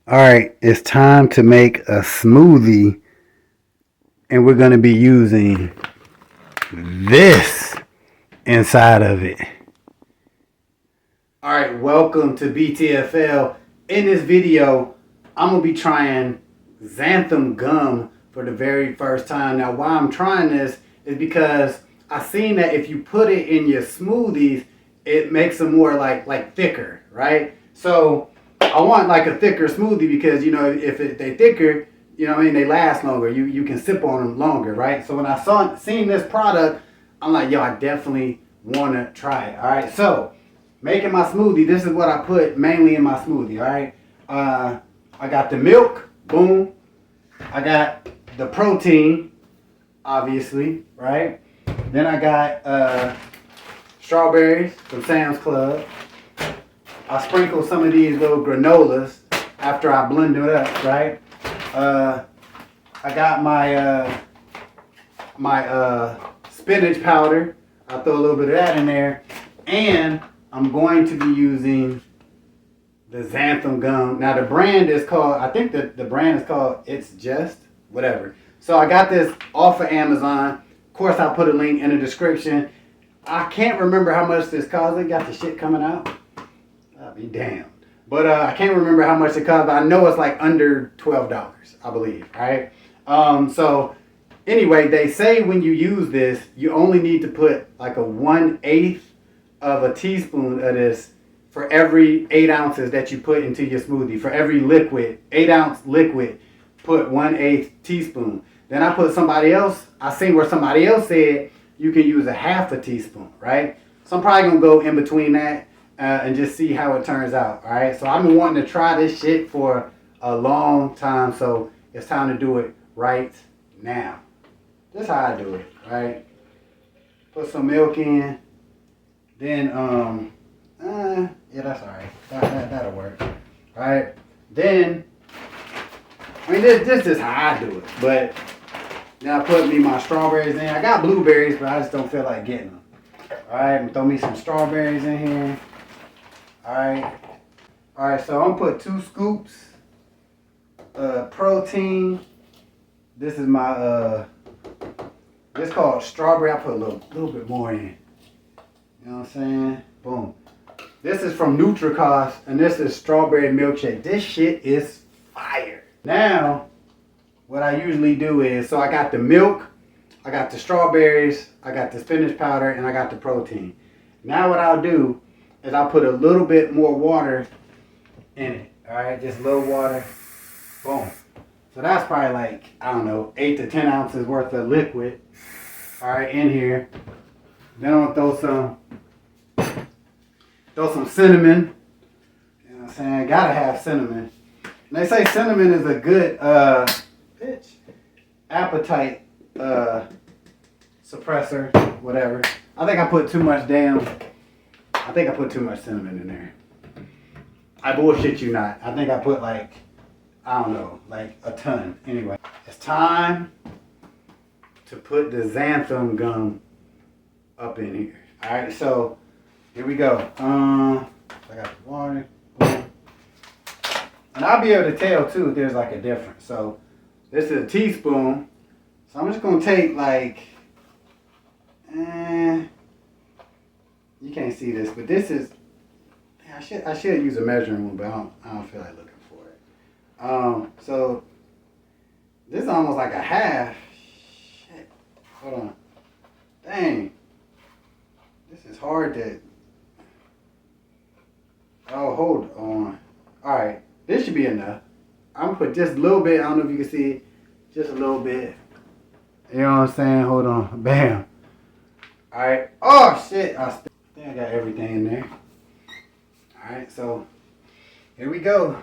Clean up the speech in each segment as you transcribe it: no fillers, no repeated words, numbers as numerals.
Alright, it's time to make a smoothie, and we're going to be using this inside of it. Alright, welcome to BTFL. In this video, I'm going to be trying Xanthan gum for the very first time. Now, why I'm trying this is because I've seen that if you put it in your smoothies, it makes them more like thicker, right? So I want like a thicker smoothie because, you know, if they thicker, you know what I mean, they last longer. You can sip on them longer, right? So when I seen this product, I'm like, yo, I definitely want to try it. All right, so making my smoothie, this is what I put mainly in my smoothie. All right, I got the milk, boom. I got the protein, obviously, right? Then I got strawberries from Sam's Club. I sprinkle some of these little granolas after I blend it up, right? I got my spinach powder. I'll throw a little bit of that in there. And I'm going to be using the Xanthan gum. Now the brand is called, I think the brand is called It's Just, whatever. So I got this off of Amazon. Of course, I'll put a link in the description. I can't remember how much this cost. They got the shit coming out. I'll be damned. But I can't remember how much it cost, but I know it's like under $12, I believe, right? So anyway, they say when you use this, you only need to put like a 1/8 of a teaspoon of this for every 8 ounces that you put into your smoothie. For every liquid, 8-ounce liquid, put 1/8 teaspoon. Then I seen where somebody else said you can use a half a teaspoon, right? So I'm probably gonna go in between that and just see how it turns out, all right? So I've been wanting to try this shit for a long time, so it's time to do it right now. This is how I do it, right? Put some milk in, then, yeah, that's all right. That'll work, all right? Then, I mean, this is how I do it, but now I put me my strawberries in. I got blueberries, but I just don't feel like getting them. All right, I'm gonna throw me some strawberries in here. All right, so I'm gonna put 2 scoops protein. This is my this called strawberry. I put a little bit more in. You know what I'm saying? Boom. This is from NutriCost, and this is strawberry milkshake. This shit is fire. Now, what I usually do is, so I got the milk, I got the strawberries, I got the spinach powder, and I got the protein. Now what I'll do is I'll put a little bit more water in it. All right, just a little water. Boom. So that's probably like, I don't know, 8 to 10 ounces worth of liquid. All right, in here. Then I'm gonna throw some cinnamon. You know what I'm saying? Gotta have cinnamon. And they say cinnamon is a good appetite suppressor, whatever. I think I put too much I think I put too much cinnamon in there. I bullshit you not. I think I put like, I don't know, like a ton. Anyway, it's time to put the Xanthan gum up in here. All right, so here we go. I got the water. Boom. And I'll be able to tell too if there's like a difference. So this is a teaspoon. So I'm just gonna take like, you can't see this, but this is, I should use a measuring one, but I don't feel like looking for it. So this is almost like a half. Shit. Hold on. Dang. This is hard to. Oh, hold on. Alright. This should be enough. I'm gonna put just a little bit. I don't know if you can see it. Just a little bit. You know what I'm saying? Hold on. Bam. Alright. Oh shit. I think I got everything in there. Alright, so here we go.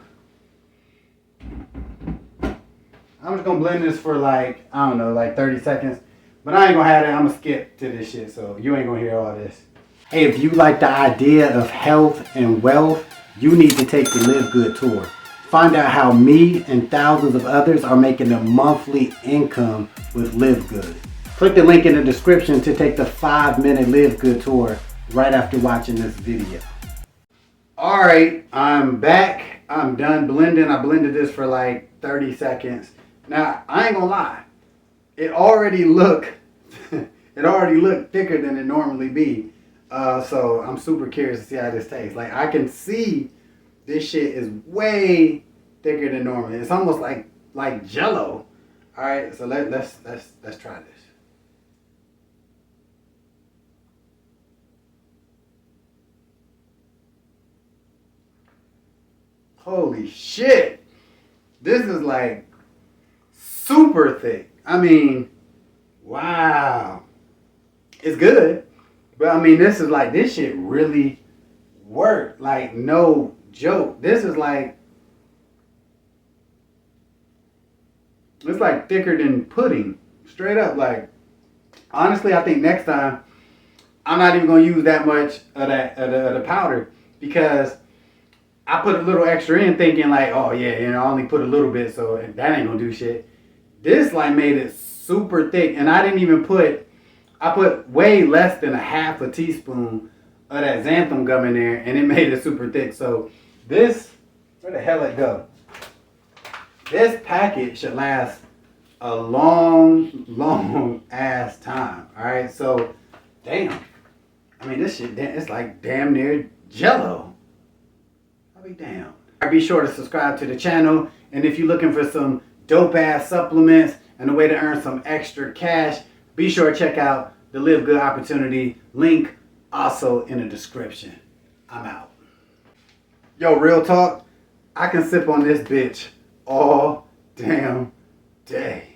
I'm just gonna blend this for like, I don't know, like 30 seconds. But I ain't gonna have it. I'm gonna skip to this shit, so you ain't gonna hear all this. Hey, if you like the idea of health and wealth, you need to take the Live Good tour. Find out how me and thousands of others are making a monthly income with Live Good. Click the link in the description to take the 5-minute Live Good tour right after watching this video. Alright, I'm back I'm done blending. I blended this for like 30 seconds. Now, I ain't gonna lie. It already looked thicker than it normally be. So I'm super curious to see how this tastes. Like, I can see this shit is way thicker than normal. It's almost like Jello. All right, so let's try this. Holy shit! This is like super thick. I mean, wow. It's good, but I mean, this shit really worked. Like, no joke. This is like, it's like thicker than pudding. Straight up. Like, honestly, I think next time I'm not even gonna use that much of the powder, because I put a little extra in thinking like, oh yeah, I only put a little bit, so that ain't gonna do shit. This like made it super thick, and I didn't even I put way less than a half a teaspoon of that xanthan gum in there, and it made it super thick. So this, where the hell it go? This packet should last a long ass time. All right, so damn. I mean, this shit, it's like damn near Jello. I'll be damned. Be sure to subscribe to the channel, and if you're looking for some dope ass supplements and a way to earn some extra cash, be sure to check out the Live Good Opportunity link, also in the description. I'm out. Yo, real talk, I can sip on this bitch all damn day.